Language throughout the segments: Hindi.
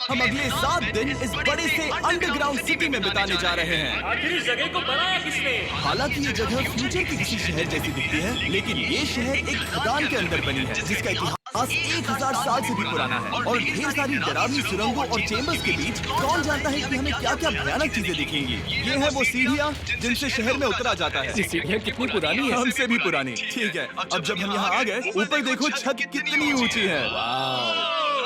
हम अगले 7 दिन इस बड़े से अंडरग्राउंड सिटी में बिताने जा रहे हैं। आखिर इस जगह को बनाया किसने? हालांकि ये जगह फ्यूचर के किसी शहर जैसी दिखती है, लेकिन ये शहर एक खदान के अंदर बनी है जिसका इतिहास 1000 साल से भी पुराना है और ढेर सारी डरावनी सुरंगों और चेम्बर्स के बीच कौन जानता है कि हमें क्या क्या भयानक चीजें दिखेंगी। ये है वो सीढ़ियाँ जिनसे शहर में उतरा जाता है। ये सीढ़ियाँ कितनी पुरानी है? हमसे भी पुरानी। ठीक है, अब जब हम यहाँ आ गए, ऊपर देखो छत कितनी ऊंची है।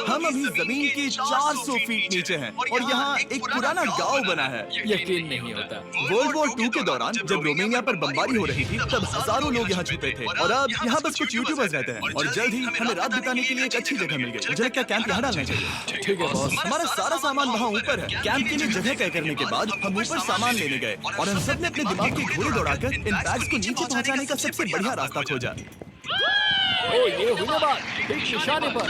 हम अभी जमीन के 400 फीट नीचे हैं और यहाँ एक पुराना गांव बना है। यकीन नहीं होता। वर्ल्ड वॉर 2 के दौरान जब रोमानिया पर बमबारी हो रही थी, तब हजारों लोग यहाँ छुपे थे और अब यहाँ बस कुछ यूट्यूबर्स रहते हैं और जल्द ही हमें रात बिताने के लिए एक अच्छी जगह मिल गई। मुझे लगता है कैंप यहाँ डालना चाहिए। ठीक है बॉस। हमारा सारा सामान वहाँ ऊपर है। कैंप के लिए जगह तय करने के बाद हम ऊपर सामान लेने गए और हम सब ने अपने दिमाग के घोड़े दौड़ाकर इन बैग्स को नीचे पहुँचाने का सबसे बढ़िया रास्ता खोजा। ओ, ये हुई ना बात, ठीक निशाने पर।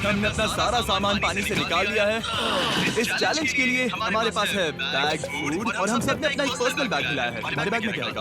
हमने अपना सारा सामान पानी से निकाल लिया है। इस चैलेंज के लिए हमारे पास है बैग, फूड और हम सब ने अपना एक पर्सनल बैग मिलाया है। हमारे बैग में क्या है?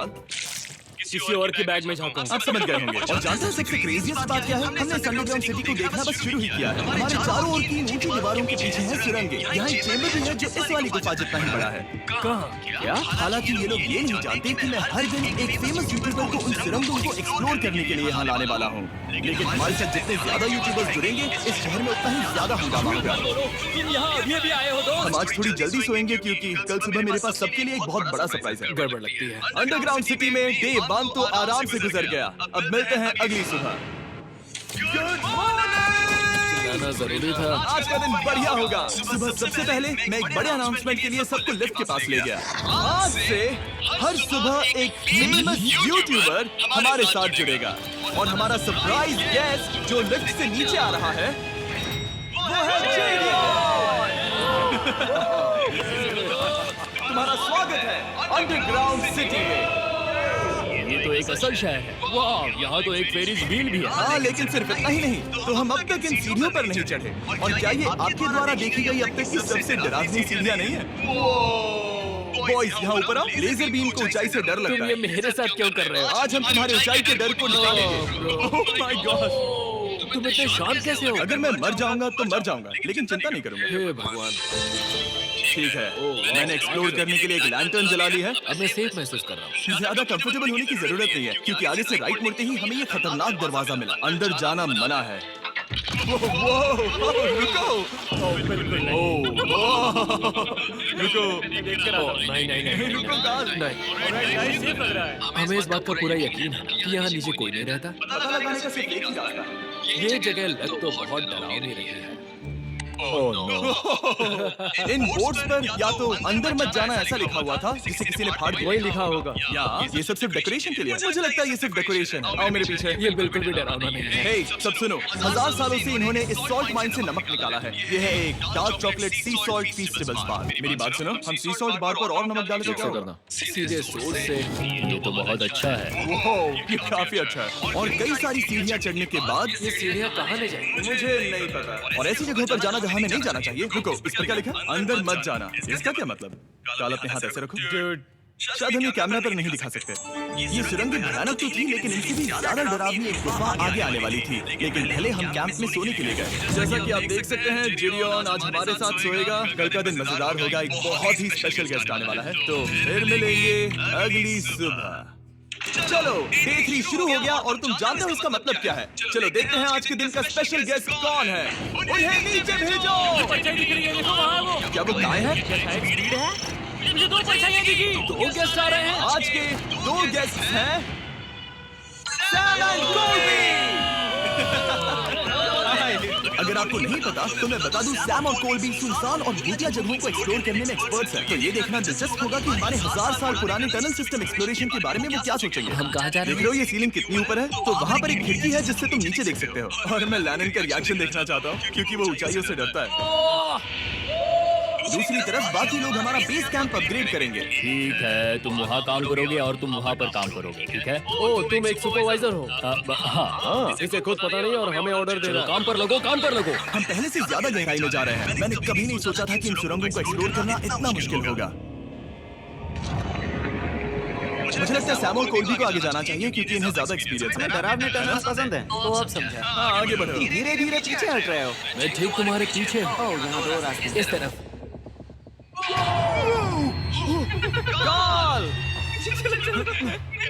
किसी और के बैग में झाँको। आप समझ गए होंगे। और जानते हैं सबसे क्रेजीएस्ट बात क्या है? हमने अंडरग्राउंड सिटी को देखना बस शुरू ही किया है। हमारे चारों ओर की ऊंची दीवारों के पीछे है सुरंगें। यहाँ एक चेंबर भी है जो इस वाली गुफा जितना ही बड़ा है। कहाँ? क्या? हालांकि ये लोग ये नहीं जानते कि मैं हर दिन एक फेमस यूट्यूबर को उन सुरंगों को एक्सप्लोर करने के लिए यहाँ लाने वाला हूँ। लेकिन हमारे साथ जितने ज्यादा यूट्यूबर्स जुड़ेंगे, इस शहर में उतना ही ज्यादा हंगामा होगा। तुम यहाँ अभी भी आए हो दोस्त? हम आज थोड़ी जल्दी सोएंगे क्योंकि कल सुबह मेरे पास सबके लिए एक बहुत बड़ा सरप्राइज है। गड़बड़ लगती है। अंडरग्राउंड सिटी में डे 1 तो आराम से गुजर गया। अब मिलते हैं अगली सुबह। जाना जरूरी था। आज का दिन बढ़िया होगा। सुबह सबसे पहले मैं एक बड़े अनाउंसमेंट के लिए सबको लिफ्ट के पास ले गया। आज से हर सुबह एक फेमस यूट्यूबर हमारे साथ जुड़ेगा और हमारा सरप्राइज गेस्ट जो लिफ्ट से नीचे आ रहा है वो है जेरियन। तुम्हारा स्वागत है अंडरग्राउंड सिटी में। ये तो एक असल शहर है। वाह, यहाँ तो एक फेरिस व्हील भी है। हाँ, लेकिन सिर्फ इतना ही नहीं, तो हम अब तक इन सीढ़ियों पर नहीं चढ़े। और क्या ये आपके द्वारा देखी गई अब तक की सबसे डरावनी सीढ़ियाँ नहीं है? बॉयज, यहाँ ऊपर आओ। लेजर बीम को ऊंचाई से डर लगता तुम है। ये मेरे साथ क्यों कर रहे हो? आज हम तुम्हारे ऊंचाई के डर को निकालेंगे। ओह माय गॉड, तुम इतने शांत कैसे हो? अगर मैं मर जाऊंगा तो मर जाऊंगा, लेकिन चिंता नहीं करूंगा। हे भगवान। ठीक है, मैंने एक्सप्लोर करने के लिए एक लैंटर्न जला ली है। अब मैं सेफ महसूस कर रहा हूँ। ज्यादा कंफर्टेबल होने की जरूरत नहीं है क्योंकि आगे से राइट मुड़ते ही हमें ये खतरनाक दरवाजा मिला। अंदर जाना मना है। रुको। बिल्कुल रुको। नहीं। रुको गाल। हमें इस बात का पूरा यकीन है कि यहाँ नीचे कोई नहीं रहता। पता लगाने का सिर्फ एक ही रास्ता है। ये जगह लग तो बहुत डरावनी रही है। इन बोर्ड्स पर या तो अंदर मत जाना ऐसा लिखा हुआ था जिसे किसी ने फाड़ दिया। वही लिखा होगा। या ये सब सिर्फ डेकोरेशन के लिए है। मुझे लगता है ये सिर्फ डेकोरेशन है। आओ मेरे पीछे। ये बिल्कुल भी डरावना नहीं है। हे, सब सुनो। 1000 सालों से इन्होंने इस सॉल्ट माइन से नमक निकाला है। ये है एक डार्क चॉकलेट सी सॉल्ट फीस्टेबल्स बार। मेरी बात सुनो, हम सी सॉल्ट बार पर और नमक डालें तो क्या होगा? सीधे सोच से ये तो बहुत अच्छा है। ओह, ये काफी अच्छा है। और कई सारी सीढ़ियाँ चढ़ने के बाद ये सीढ़ियाँ कहाँ ले जाएंगी? मुझे नहीं पता। और ऐसी जगहों पर जाना जहाँ हमें नहीं जाना चाहिए। रुको, इस पर क्या लिखा? अंदर मत जाना। इसका क्या मतलब? काल अपने हाथ ऐसे रखो। शायद हम ये कैमरा पर नहीं दिखा सकते। ये सुरंगें भयानक तो थी, लेकिन इनसे भी ज्यादा डरावनी एक गुफा आगे आने वाली थी। लेकिन पहले हम कैंप में सोने के लिए गए। जैसा कि आप देख सकते हैं, जेरियन आज हमारे साथ सोएगा। कल का दिन मजेदार होगा। एक बहुत ही स्पेशल गेस्ट आने वाला है, तो फिर मिलेंगे अगली सुबह। चलो, डे 3 शुरू हो गया और तुम जानते हो इसका मतलब क्या है? चलो देखते हैं आज के दिन का स्पेशल गेस्ट कौन है। उन्हें नीचे भेजो। परछाई दिख रही है, देखो वहाँ वो। क्या वो गाय है? स्पीड है। मुझे 2 परछाइयाँ दिखी। 2 गेस्ट आ रहे हैं। आज के 2 गेस्ट हैं सैम एंड कोल्बी। अगर आपको नहीं पता तो मैं बता दूं, सैम और कोल्बी सुनसान और भूतिया जगहों को एक्सप्लोर करने में एक्सपर्ट्स हैं। तो ये देखना दिलचस्प होगा कि हमारे 1000 साल पुराने टनल सिस्टम एक्सप्लोरेशन के बारे में वो क्या सोचेंगे। हम कहाँ जा रहे हैं? देख रहे हो ये सीलिंग कितनी ऊपर है? तो वहाँ पर एक खिड़की है जिससे तुम नीचे देख सकते हो। और मैं लैनन का रिएक्शन देखना चाहता हूँ क्योंकि वो ऊंचाइयों से डरता है। दूसरी तरफ बाकी लोग हमारा बेस कैंप अपग्रेड करेंगे। ठीक है, तुम वहाँ काम करोगे और तुम वहाँ पर काम करोगे, ठीक है? ओह, तुम एक सुपरवाइजर हो? हाँ, इसे खुद पता नहीं और हमें ऑर्डर दे रहा। काम पर लगो, काम पर लगो। हम पहले से ज्यादा गहराई में जा रहे हैं। मैंने कभी नहीं सोचा था कि इन सुरंगों को एक्सप्लोर करना इतना मुश्किल होगा। मुझे मुझे लगता है सैम और कोल्बी को आगे जाना चाहिए क्योंकि इन्हें ज्यादा एक्सपीरियंस है। डरावने टनल्स पसंद है तो अब समझा। हाँ, आगे बढ़ो। धीरे धीरे पीछे हट रहे हो। मैं ठीक तुम्हारे पीछे हूँ। ओह, यहाँ दो रास्ते। इस तरफ। कॉल!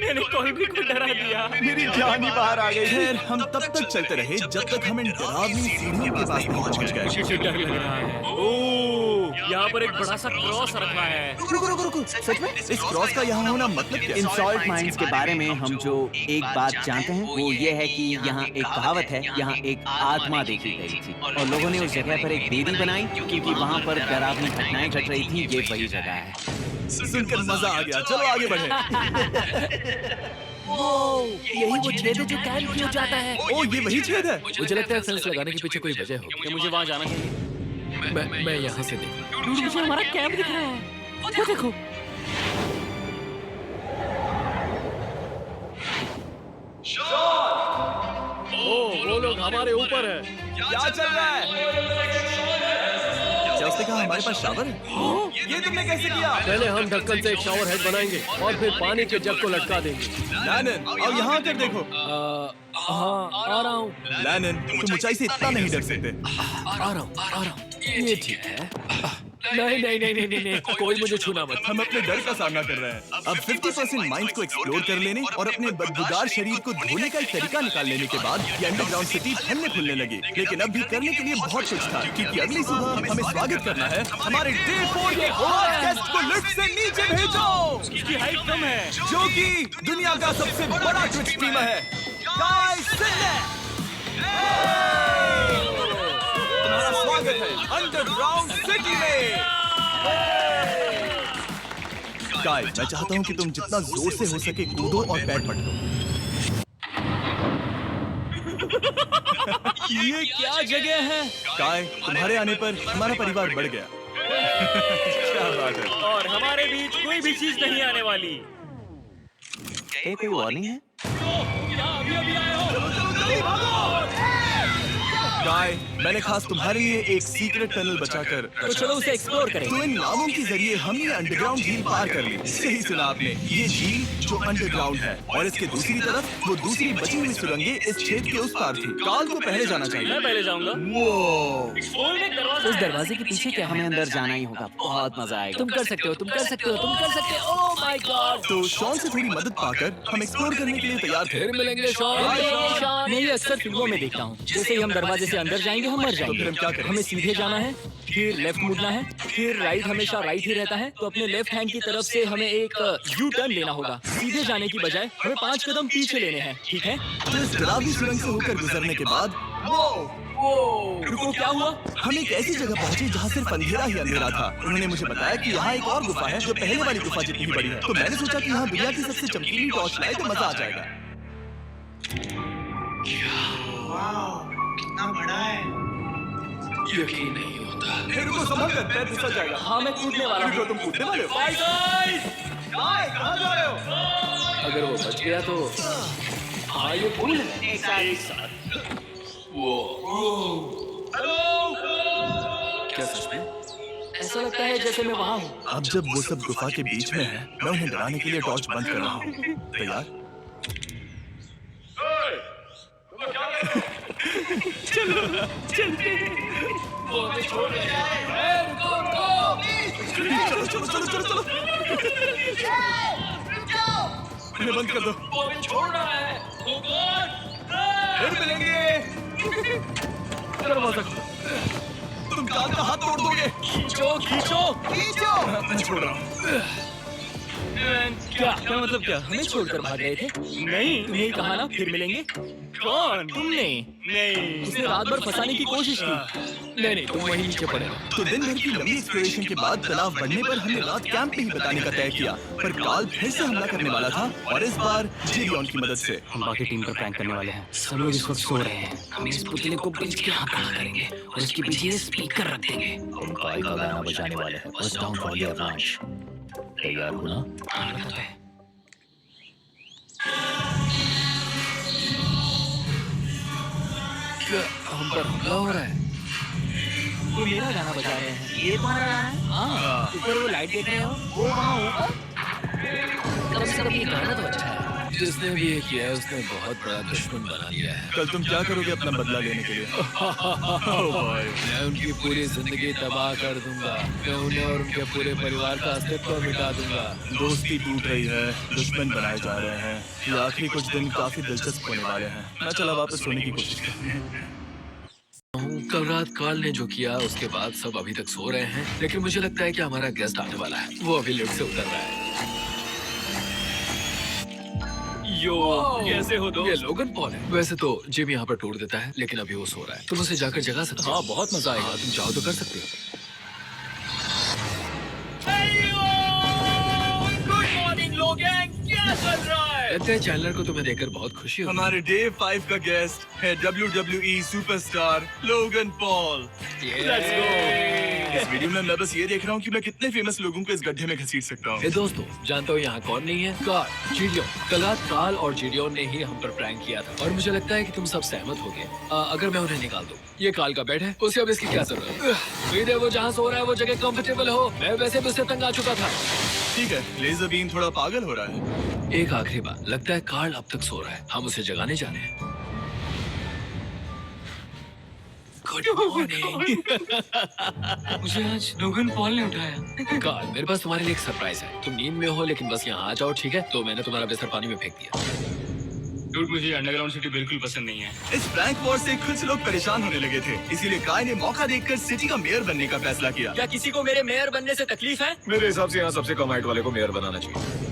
मैंने कोल्बी को डरा दिया। मेरी जान ही बाहर आ गई। खैर, हम तब तक चलते रहे जब तक हम इन डरावनी सीढ़ियों के पास नहीं पहुंच गए। मुझे डर लग रहा है। ओह, यहाँ पर एक बड़ा सा क्रॉस रखा है। रुको रुको रुको, सच में? इस क्रॉस का यहाँ होना मतलब क्या? इंसॉल्ट माइंस के बारे में हम जो एक बात जानते हैं वो ये है कि यहाँ एक कहावत है, यहाँ एक आत्मा देखी गई थी और लोगों ने उस जगह पर एक बेदी बनाई क्योंकि वहाँ पर डरावनी घटनाएं घट रही थी। ये वही जगह है। सुनकर मजा आ गया। चलो आगे बढ़े। यही वो छेद है जो कैंप किया जाता है। ओ, ये वही छेद है। मुझे लगता है फेंस लगाने के पीछे कोई वजह होगी। क्या मुझे वहाँ जाना चाहिए? मैं यहाँ से देखूं। मुझे हमारा कैंप दिख रहा है। वो देखो। ओह, वो लोग हमारे ऊपर है। क्या चल रहा है? क्या उसने कहा हमारे पास शावर है? ये तुमने कैसे किया? पहले हम ढक्कन से एक शावर हेड बनाएंगे और फिर पानी के जग को लटका देंगे। लैनन, आओ यहाँ आकर देखो। हाँ, आ रहा हूँ। लैनन, तुम ऊंचाई से इतना नहीं डर सकते। आ रहा हूँ। ये ठीक है। नहीं, कोई मुझे छूना मत। हम अपने डर का सामना कर रहे हैं। अब 50% माइंड को एक्सप्लोर कर लेने और अपने बदबूदार शरीर को धोने का एक तरीका निकाल लेने के बाद ये अंडरग्राउंड सिटी फलने फूलने लगी। लेकिन अब भी करने के लिए बहुत कुछ था क्योंकि अगली सुबह हमें स्वागत करना है हमारे डे 4 के हॉट गेस्ट को लिफ्ट से नीचे भेजो। उसकी हाइट कम है। जो कि दुनिया का सबसे बड़ा ट्विच स्ट्रीमर है। गाइस, तुम्हारा स्वागत है अंडरग्राउंड सिटी में। गाइस, मैं चाहता हूं कि तुम जितना जोर से हो सके कूदो और पैर पटको। ये क्या जगह है? काय, तुम्हारे आने पर हमारा परिवार बढ़ गया। क्या बात है। और हमारे बीच कोई भी चीज नहीं आने वाली। कोई वार्निंग है? गाय, मैंने खास तुम्हारे लिए एक सीक्रेट टनल बचाकर तो चलो उसे एक्सप्लोर करें। तो इन नावों के जरिए हम ये अंडरग्राउंड झील पार कर ली। सही सुना आपने, ये झील जो अंडरग्राउंड है और इसके दूसरी तरफ वो दूसरी बची हुई सुरंगें इस छेद के उस पार थी। काल को पहले जाना चाहिए। मैं पहले जाऊंगा। उस दरवाजे के पीछे क्या हमें अंदर जाना ही होगा। बहुत मजा आएगा। तुम कर सकते हो। Oh my God. तो शॉन से थोड़ी मदद पाकर हम एक्सप्लोर करने के लिए तैयार थे। फिर मिलेंगे शॉन। मैं ये अक्सर फिल्मों में देखता हूँ। जैसे ही हम दरवाजे से अंदर जाएंगे हम मर जाएंगे। तो फिर हम क्या करें? हमें सीधे जाना है, फिर लेफ्ट मुड़ना है, फिर राइट हमेशा राइट ही रहता है। तो अपने लेफ्ट हैंड की तरफ से हमें एक यू टर्न लेना होगा। सीधे जाने की बजाय हमें 5 कदम पीछे लेने हैं। ठीक है? तो इस डरावनी सुरंग से होकर गुजरने के बाद रुको, क्या हुआ? हम एक ऐसी जगह पहुंचे जहाँ सिर्फ अंधेरा ही अंधेरा था। उन्होंने मुझे बताया कि यहाँ एक और गुफा है जो पहले वाली गुफा जितनी ही बड़ी है। तो मैंने सोचा कि यहाँ दुनिया की सबसे चमकीली टॉर्च लाए तो मजा आ जाएगा। यकीन नहीं होता। फिर रुको, संभल कर, पैर फिसल जाएगा। हाँ, मैं कूदने वाला रुको, हूँ। तुम कूदने वाले हो? कहाँ जा रहे हो? अगर वो बच गया तो हाँ, ये पुल है। एक साथ। क्या सच में? ऐसा लगता है जैसे मैं वहाँ हूँ। अब जब वो सब गुफा के बीच में है, मैं उन्हें डराने के लिए टॉर्च बंद कर रहा हूँ। तैयार? चलो चलो चलो चलो चलो। उन्हें बंद कर दो। फिर मिलेंगे। दरवाजा खोलो। तुम काल का हाथ तोड़ दोगे। खींचो। खींचो। मैं छोड़ रहा हूँ। क्या मतलब क्या? हमें छोड़कर भाग गए थे? नहीं। तुमने ही कहा ना फिर मिलेंगे। कौन? तुमने। नहीं। उसने रात भर फंसाने की कोशिश की। नहीं, तुम वहीं नीचे पड़े रहो। तो दिन भर की लंबी एक्सप्लोरेशन के बाद तनाव बढ़ने पर हमने रात कैंप में ही बिताने का तय किया। पर काल फिर से हमला करने वाला था और इस बार जेरियन की मदद से। हम बाकी टीम पर प्रैंक करने वाले हैं। सब लोग इस वक्त सो रहे हैं। हम इस पुतले को बेच के यहाँ खड़ा करेंगे और इसके पीछे स्पीकर रख देंगे। हम काल का गाना बजाने वाले हैं। बस डाउन फॉर द अवलांच। तैयार हो ना? हाँ, बताते हैं। क्या हम पर हमला हो रहा है? वो मेरा गाना बजा रहे हैं। ये तुम्हारा गाना है? हाँ, ऊपर वो लाइट देख रहे हो? वो वहाँ ऊपर कम से कम ये गाना तो अच्छा है। जिसने भी ये किया है उसने बहुत बड़ा दुश्मन बना लिया है। कल तुम क्या करोगे अपना बदला लेने के लिए? मैं उनकी पूरी जिंदगी तबाह कर दूंगा। मैं उन्हें और उनके पूरे परिवार का अस्तित्व मिटा दूंगा। दोस्ती टूट रही है, दुश्मन बनाए जा रहे हैं। ये आखिरी कुछ दिन काफी दिलचस्प होने वाले हैं। मैं चला वापस सोने की कोशिश करता हूँ। कल रात कार्ल ने जो किया उसके बाद सब अभी तक सो रहे हैं, लेकिन मुझे लगता है कि हमारा गेस्ट आने वाला है। वो अभी लिफ्ट से उतर रहा है। यो, कैसे हो ये लोगन पॉल है। वैसे तो जिम यहाँ पर टूट देता है, लेकिन अभी वो सो रहा है। तुम उसे जाकर जगा सकते हो। हाँ, बहुत मजा आएगा। तुम चाहो तो कर सकते हो। गुड मॉर्निंग लोगें, क्या चल रहा है? लगता है चैनलर को तुम्हें देखकर बहुत खुशी होगी। हमारे डे 5 का गेस्ट है WWE superstar Logan Paul. Let's go। इस वीडियो में मैं बस ये देख रहा हूँ कि मैं कितने फेमस लोगों को इस गड्ढे में घसीट सकता हूँ। ए दोस्तों, जानते हो यहाँ कौन नहीं है? कार्ल, जीडियोन। कल रात कार्ल और जीडियोन ने ही हम पर प्रैंक किया था, और मुझे लगता है कि तुम सब सहमत होगे अगर मैं उन्हें निकाल दूं। ये कार्ल का बेड है, उसे अब इसकी क्या जरूरत है? उम्मीद है वो जहाँ सो रहा है वो जगह कंफर्टेबल हो। मैं वैसे भी उससे तंग आ चुका था। ठीक है, लेजर बीम थोड़ा पागल हो रहा है। एक आखिरी बात, लगता है कार्ल अब तक सो रहा है। हम उसे जगाने जा रहे हैं। Good morning. मुझे आज लोगन पॉल ने उठाया। कार्ल, मेरे पास तुम्हारे लिए एक सरप्राइज है। तुम नींद में हो, लेकिन बस यहाँ आ जाओ, ठीक है? तो मैंने तुम्हारा बिस्तर पानी में फेंक दिया। डूड, मुझे अंडरग्राउंड सिटी बिल्कुल पसंद नहीं है। इस प्रैंक वॉर से कुछ लोग परेशान होने लगे थे, इसीलिए काय ने मौका देखकर सिटी का मेयर बनने का फैसला किया। क्या किसी को मेरे मेयर बनने से तकलीफ है? मेरे हिसाब से यहाँ सबसे कम हाइट वाले को मेयर बनाना चाहिए।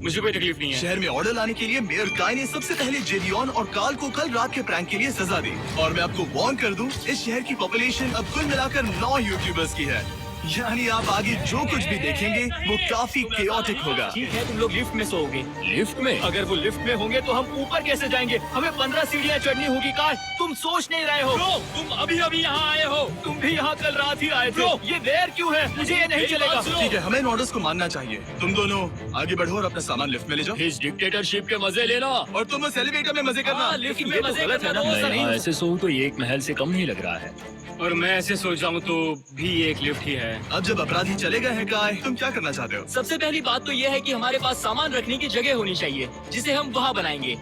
मुझे कोई तकलीफ नहीं है। शहर में ऑर्डर लाने के लिए मेयर काय ने सबसे पहले जेडियन और कार्ल को कल रात के प्रैंक के लिए सजा दी। और मैं आपको वार्न कर दूं, इस शहर की पॉपुलेशन अब कुल मिलाकर 9 यूट्यूबर्स की है। यानी आप आगे जो कुछ भी देखेंगे वो काफी केओटिक होगा। ठीक है, तुम लोग लिफ्ट में सोओगे। लिफ्ट में? अगर वो लिफ्ट में होंगे तो हम ऊपर कैसे जाएंगे? हमें 15 सीढ़ियाँ चढ़नी होगी। काय, तुम सोच नहीं रहे हो। Bro, तुम अभी अभी यहाँ आए हो। तुम भी यहाँ कल रात ही आए थे। Bro, ये देर क्यों है? मुझे ये नहीं चलेगा। ठीक है, हमें इन ऑर्डर्स को मानना चाहिए। तुम दोनों आगे बढ़ो और अपना सामान लिफ्ट में ले जाओ। इस डिक्टेटरशिप के मजे लेना। और तुम उस एलिवेटर में मजे करना। लिफ्ट में मजे करना तो मैं सही। यहाँ ऐसे सोऊं तो ये एक महल से कम नहीं लग रहा है। और मैं ऐसे सोच रहा हूँ तो भी ये एक लिफ्ट ही है। अब जब अपराधी चले गए हैं काय, तुम क्या करना चाहते हो? सबसे पहली बात तो ये है कि हमारे पास सामान रखने की जगह होनी चाहिए, जिसे हम वहाँ बनाएंगे।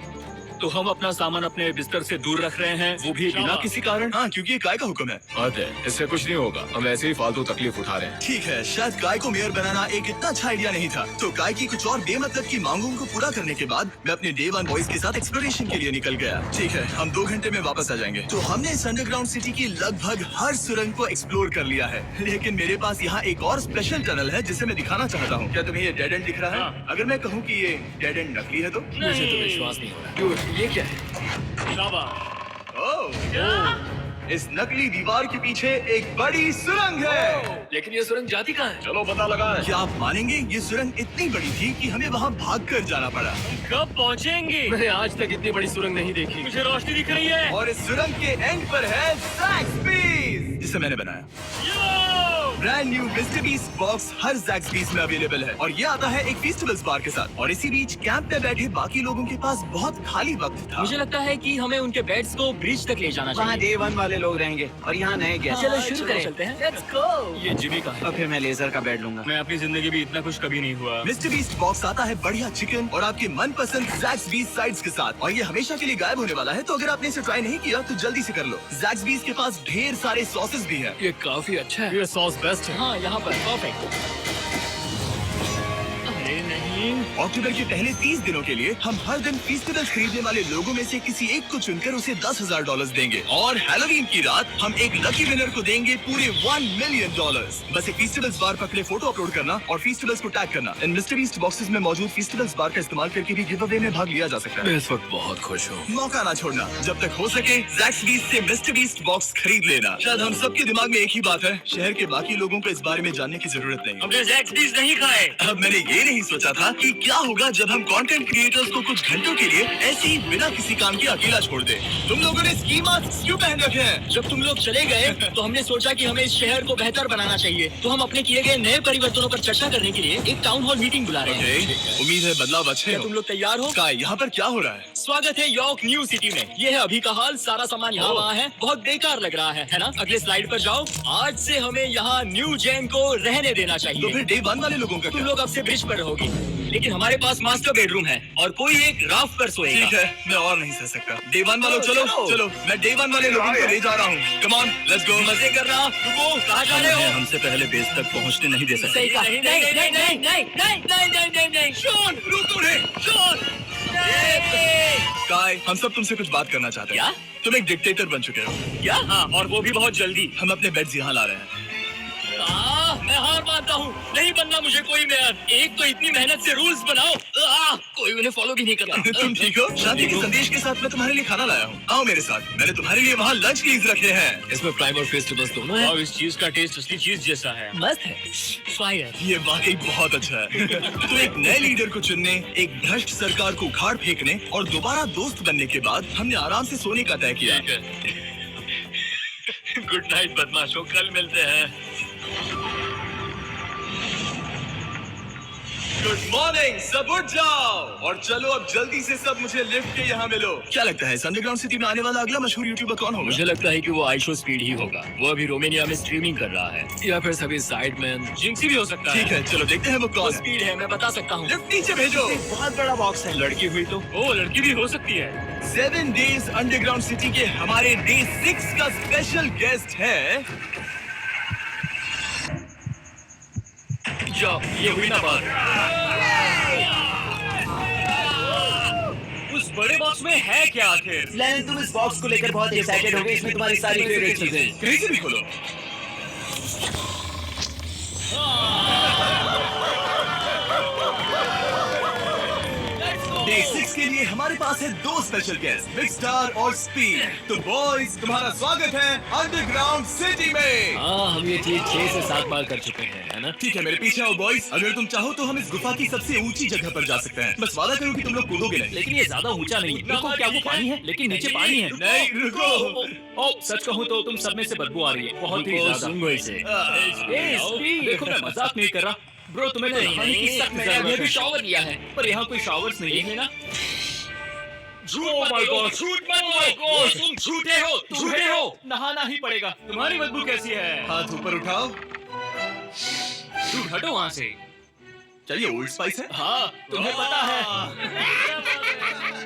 तो हम अपना सामान अपने बिस्तर से दूर रख रहे हैं, वो भी बिना किसी कारण। हाँ, क्योंकि ये काय का हुक्म है। बात है, इससे कुछ नहीं होगा। हम ऐसे ही फालतू तकलीफ उठा रहे हैं। ठीक है, शायद काय को मेयर बनाना एक इतना अच्छा आइडिया नहीं था। तो काय की कुछ और बेमतलब की मांगों को पूरा करने के बाद मैं अपने डे 1 बॉयज के साथ एक्सप्लोरेशन के लिए निकल गया। ठीक है, हम 2 घंटे में वापस आ जाएंगे। तो हमने इस अंडरग्राउंड सिटी की लगभग हर सुरंग को एक्सप्लोर कर लिया है, लेकिन मेरे पास यहाँ एक और स्पेशल टनल है जिसे मैं दिखाना चाहता हूँ। क्या तुम्हें ये डेड एंड दिख रहा है? हाँ। अगर मैं कहूँ कि ये डेड एंड नकली है तो? मुझे तो विश्वास नहीं हो रहा। Dude, ये क्या है? ओह, इस नकली दीवार के पीछे एक बड़ी सुरंग है। लेकिन ये सुरंग जाती कहाँ है? चलो पता लगा है। क्या आप मानेंगे, ये सुरंग इतनी बड़ी थी कि हमें वहाँ भागकर जाना पड़ा। कब पहुँचेंगे? मैंने आज तक इतनी बड़ी सुरंग नहीं देखी। मुझे रोशनी दिख रही है। और इस सुरंग के एंड पर है ज़ैक्सबीज़, जिसे मैंने बनाया। Brand new Mister Beast box हर ज़ैक्सबीज़ में अवेलेबल है, और ये आता है एक फेस्टिवल्स बार के साथ। और इसी बीच कैंप पे बैठे बाकी लोगों के पास बहुत खाली वक्त था। मुझे लगता है कि हमें उनके बेड्स को ब्रिज तक ले जाना वहाँ चाहिए। डे 1 वाले लोग रहेंगे और यहाँ नए गेस्ट। चलो शुरू करें। चलते हैं। Let's go। ये जिमी का है। और फिर मैं लेजर का बेड लूंगा। मैं अपनी जिंदगी में इतना खुश कभी नहीं हुआ। मिस्टर बीस्ट बॉक्स आता है बढ़िया चिकन और आपके मनपसंद ज़ैक्सबीज़ साइड्स के साथ, और ये हमेशा के लिए गायब होने वाला है। तो अगर आपने इसे ट्राई नहीं किया तो जल्दी से कर लो। ज़ैक्सबीज़ के पास ढेर सारे सॉसेस भी हैं। ये काफी अच्छा है। ये सॉस बेस्ट है। हाँ, यहाँ पर परफेक्ट। अरे नहीं। अक्टूबर के पहले 30 दिनों के लिए हम हर दिन फेस्टिवल्स खरीदने वाले लोगों में से किसी एक को चुनकर उसे $10,000 देंगे, और हैलोवीन की रात हम एक लकी विनर को देंगे पूरे $1 मिलियन। बस एक फेस्टिवल्स बार पकड़े फोटो अपलोड करना और फेस्टिवल्स को टैग करना। इन मिस्टर बीस्ट बॉक्सेस में मौजूद फेस्टिवल्स बार का इस्तेमाल करके भी गिव अवे में भाग लिया जा सकता है। मैं इस वक्त बहुत खुश हूँ। मौका ना छोड़ना, जब तक हो सके ज़ैक्सबीज़ से मिस्टर बीस्ट बॉक्स खरीद लेना। शायद हम सबके दिमाग में एक ही बात है, शहर के बाकी लोगों को इस बारे में जानने की जरूरत नहीं। हमने ज़ैक्सबीज़ नहीं खाए। अब मैंने ये नहीं सोचा था कि क्या होगा जब हम कंटेंट क्रिएटर्स को कुछ घंटों के लिए ऐसे ही बिना किसी काम के अकेला छोड़ दे। तुम लोगों ने स्की मास्क क्यों पहन रखे हैं? जब तुम लोग चले गए तो हमने सोचा कि हमें इस शहर को बेहतर बनाना चाहिए। तो हम अपने किए गए नए परिवर्तनों पर चर्चा करने के लिए एक टाउन हॉल मीटिंग बुला रहे हैं। उम्मीद है बदलाव अच्छे क्या हो। तुम लोग तैयार हो? काय, यहाँ पर क्या हो रहा है? स्वागत है यॉर्क न्यू सिटी में। ये है अभी का हाल। सारा सामान यहाँ वहाँ है। बहुत बेकार लग रहा है ना? अगले स्लाइड पर जाओ। आज से हमें यहाँ न्यू जेन को रहने देना तो चाहिए। फिर डे 1 वाले लोगों का तुम क्या? लोग अब से ब्रिज पर रहोगे, लेकिन हमारे पास मास्टर बेडरूम है और कोई एक राफ्ट पर सोएगा। ठीक है, मैं और नहीं सह सकता। डे 1 वालों चलो चलो, मैं डे 1 वाले लोगों को ले जा रहा हूँ। Come on, let's go. मजे कर रहा। रुको, कहाँ जा रहे हो? हमसे पहले बेस तक पहुँचने नहीं दे सकते। सही कहा। नहीं नहीं नहीं नहीं नहीं नहीं नहीं नहीं नहीं नहीं शॉन, रुको रे शॉन। काय, हम सब तुमसे कुछ बात करना चाहते हैं। क्या? तुम एक डिक्टेटर बन चुके हो। क्या? हाँ, और वो भी बहुत जल्दी। हम अपने बेड्स यहाँ ला रहे हैं। मैं हार मानता हूँ, नहीं बनना मुझे कोई मेयर। एक तो इतनी मेहनत से रूल्स बनाओ, कोई उन्हें फॉलो भी नहीं करता। तुम ठीक हो? शांति के संदेश के साथ मैं तुम्हारे लिए खाना लाया हूँ। आओ मेरे साथ, मैंने तुम्हारे लिए वहाँ लंच कीज रखे हैं। इसमें प्राइम और फेस्टिवल्स दोनों हैं। और इस चीज का टेस्ट असली चीज जैसा है। मस्त है। फायर। ये वाकई बहुत अच्छा है। तो एक नए लीडर को चुनने, एक भ्रष्ट सरकार को उखाड़ फेंकने और दोबारा दोस्त बनने के बाद हमने आराम से सोने का तय किया। गुड नाइट बदमाशों, कल मिलते हैं। गुड मॉर्निंग, सब उठ जाओ और चलो अब जल्दी से सब मुझे लिफ्ट के यहाँ मिलो। क्या लगता है इस अंडरग्राउंड सिटी में आने वाला अगला मशहूर यूट्यूबर कौन होगा? मुझे लगता है कि वो आइशो स्पीड ही होगा। वो अभी रोमानिया में स्ट्रीमिंग कर रहा है। या फिर सभी साइडमैन। जिंक्सी भी हो सकता है। ठीक है, चलो देखते हैं वो कौन है। स्पीड है, मैं बता सकता हूँ। लिफ्ट नीचे भेजो। बहुत बड़ा बॉक्स है। लड़की हुई तो ओ लड़की भी हो सकती है। 7 डेज अंडरग्राउंड सिटी के हमारे डे 6 का स्पेशल गेस्ट है। जाओ, ये हुई ना बात। उस बड़े बॉक्स में है क्या आखिर? लेकिन तुम इस बॉक्स को लेकर बहुत एक्साइटेड हो गए। इसमें तुम्हारी सारी फेवरेट चीजें। कहीं से भी खोलो। डे 6 के लिए हमारे पास है 2 स्पेशल गेस्ट, बिग स्टार और स्पीड। तो बॉयज, तुम्हारा स्वागत है अंडरग्राउंड सिटी में। हाँ, हम ये चीज 6 से 7 बार कर चुके हैं, है ना? ठीक है, मेरे पीछे आओ बॉयज। अगर तुम चाहो तो हम इस गुफा की सबसे ऊंची जगह पर जा सकते हैं। बस वादा करो कि तुम लोग कूदोगे नहीं। लेकिन ये ज्यादा ऊंचा नहीं है। रुको, क्या वो पानी है? लेकिन नीचे पानी है। नहीं, रुको। ओ, सच कहूँ तो तुम सब में से बदबू आ रही है, बहुत ही ज्यादा। सुन इसे। देखो, मैं मजाक नहीं कर रहा। ब्रो, तुम्हें नहाने की सख्त जरूरत है। शॉवर लिया है। पर यहाँ कोई शॉवर्स नहीं है ना? तुम झूठे हो, झूठे हो, नहाना ही पड़ेगा। तुम्हारी बदबू कैसी है? हाथ ऊपर उठाओ। तुम हटो वहाँ से। चलिए, ओल्ड स्पाइस है। हाँ, तुम्हें पता है।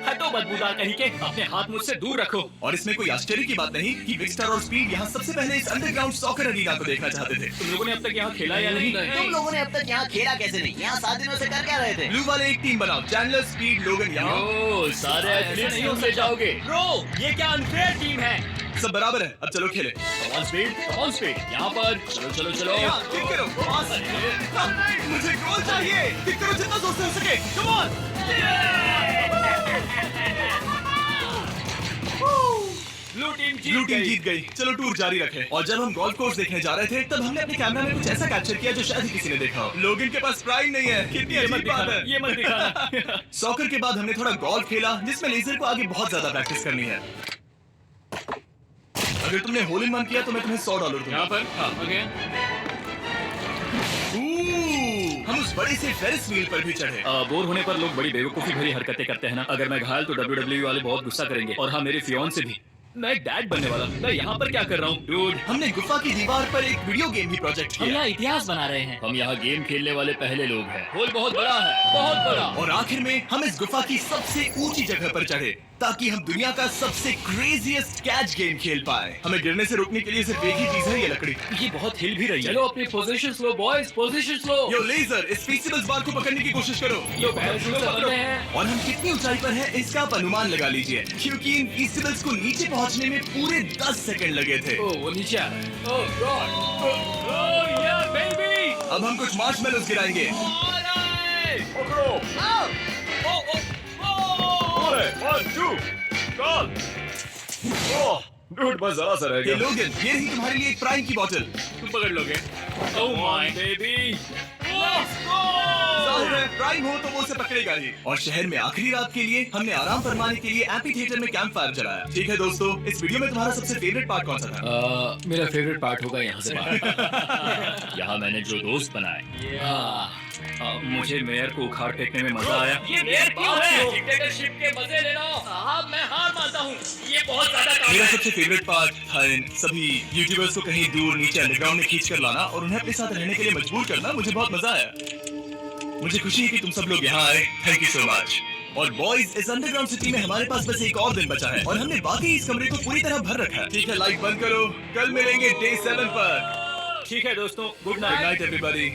हटो बदबूदार कहीं के, अपने हाथ मुझसे दूर रखो। और इसमें कोई आश्चर्य की बात नहीं कि बिग स्टार और स्पीड यहाँ सबसे पहले इस अंडरग्राउंड सॉकर अरीना को देखना चाहते थे। तुम लोगों ने अब तक यहाँ खेला या नहीं? तुम लोगों ने अब तक यहाँ खेला कैसे नहीं? यहाँ 7 दिनों से कर क्या रहे थे? ब्लू वाले एक टीम बनाओ, चैंडलर, स्पीड, लोगन यहाँ। ओ, सारे एथलीट्स नहीं ले जाओगे। ब्रो, ये क्या अनफेयर टीम है? सब बराबर है, अब चलो खेले। कम ऑन स्पीड, यहाँ पर। चलो चलो चलो। यहाँ, किक करो, पास। मुझे गोल चाहिए। किक करो जितना जोर से हो सके। Come on. ब्लू टीम जीत गई। चलो टूर जारी रखें। और जब हम गोल्फ कोर्स देखने जा रहे थे, तब हमने अपने कैमरा में कुछ ऐसा कैप्चर किया जो शायद ही किसी ने देखा हो। लोगन के पास प्राइम नहीं है। कितनी अजीब बात है। ये मत दिखाना। सॉकर के बाद हमने थोड़ा गोल्फ खेला, जिसमें लेजर को आगे बहुत ज्यादा प्रैक्टिस करनी है। अगर तुमने होल इन वन किया तो मैं तुम्हें $100 दूंगा। यहाँ पर। हाँ, ओके। हम उस बड़े से फेरिस व्हील पर भी चढ़े। बोर होने पर लोग बड़ी बेवकूफी भरी हरकतें करते हैं ना। अगर मैं घायल तो WWE वाले बहुत गुस्सा करेंगे, और हाँ, मेरे फियोन्से भी। मैं एक डैड बनने वाला। मैं यहाँ पर क्या कर रहा हूँ? डूड, हमने गुफा की दीवार पर एक वीडियो गेम भी प्रोजेक्ट हम किया। यहाँ इतिहास बना रहे हैं। हम यहाँ गेम खेलने वाले पहले लोग हैं। होल बहुत बड़ा है, बहुत बड़ा। और आखिर में हम इस गुफा की सबसे ऊंची जगह पर चढ़े, ताकि हम दुनिया का सबसे क्रेजीएस्ट कैच गेम खेल पाए। हमें गिरने से रोकने के लिए सिर्फ एक ही चीज है, ये लकड़ी। ये बहुत हिल भी रही है। चलो अपनी पोजीशन लो बॉयज, पोजीशन लो। यो लेजर, इस फीसिबल्स बार को पकड़ने की कोशिश करो। ये पैराशूट से पकड़े हैं। और हम कितनी ऊंचाई पर हैं इसका आप अनुमान लगा लीजिए, क्योंकि इन फीसिबल्स को नीचे पहुंचने में पूरे 10 सेकंड लगे थे। ओ, वो नीचे आ रहा है। ओह गॉड, ओह या बेबी। अब हम कुछ मार्शमेलोस गिराएंगे। डूड, बस जरा सा रह ये गया। लोगन, ये रही तुम्हारे लिए एक प्राइम की बोतल। तुम पकड़ लोगे? Oh my baby. जाहिर है प्राइम हो तो वो उसे पकड़ेगा ही। और शहर में आखिरी रात के लिए हमने आराम फरमाने के लिए एम्पी थिएटर में कैंप फायर जलाया। ठीक है दोस्तों, इस वीडियो में तुम्हारा सबसे फेवरेट पार्ट कौन सा था? मेरा फेवरेट पार्ट होगा यहाँ से बाहर। यहाँ मैंने जो दोस्त बनाए। मुझे मेयर को उखाड़ फेंकने में मजा आया। ये मेयर क्यों है? डिक्टेटरशिप के मजे ले लो। साहब, मैं हार मानता हूँ। ये बहुत ज्यादा काम मेरा है। सबसे फेवरेट पार्ट था इन सभी यूट्यूबर्स को कहीं दूर नीचे अंडरग्राउंड में खींच कर लाना और उन्हें अपने साथ रहने के लिए मजबूर करना। मुझे बहुत मजा आया। मुझे खुशी है कि तुम सब लोग यहाँ आए। Thank you so much. और बॉयज, इस अंडरग्राउंड सिटी में हमारे पास बस एक और दिन बचा है और हमने वाकई इस कमरे को पूरी तरह भर रखा है। ठीक है, लाइट बंद करो। कल मिलेंगे डे 7 पर। ठीक है दोस्तों, good good night. Night everybody.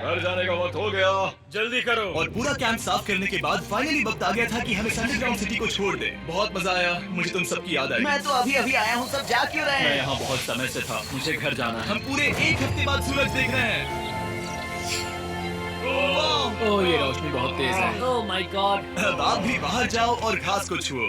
घर जाने का वक्त हो गया। जल्दी करो। और पूरा कैंप साफ करने के बाद फाइनली वक्त आ गया था कि हम इस अंडरग्राउंड सिटी को छोड़ दें। बहुत मजा आया, मुझे तुम सबकी याद आई। मैं तो अभी अभी आया हूँ, सब जा क्यों रहे मैं हैं? यहाँ बहुत समय से था, मुझे घर जाना है। हम पूरे 1 हफ्ते बाद सूरज देख रहे हैं। ओह ये रोशनी बहुत तेज है। Oh my God. अब आप भी बाहर जाओ और घास को छुओ।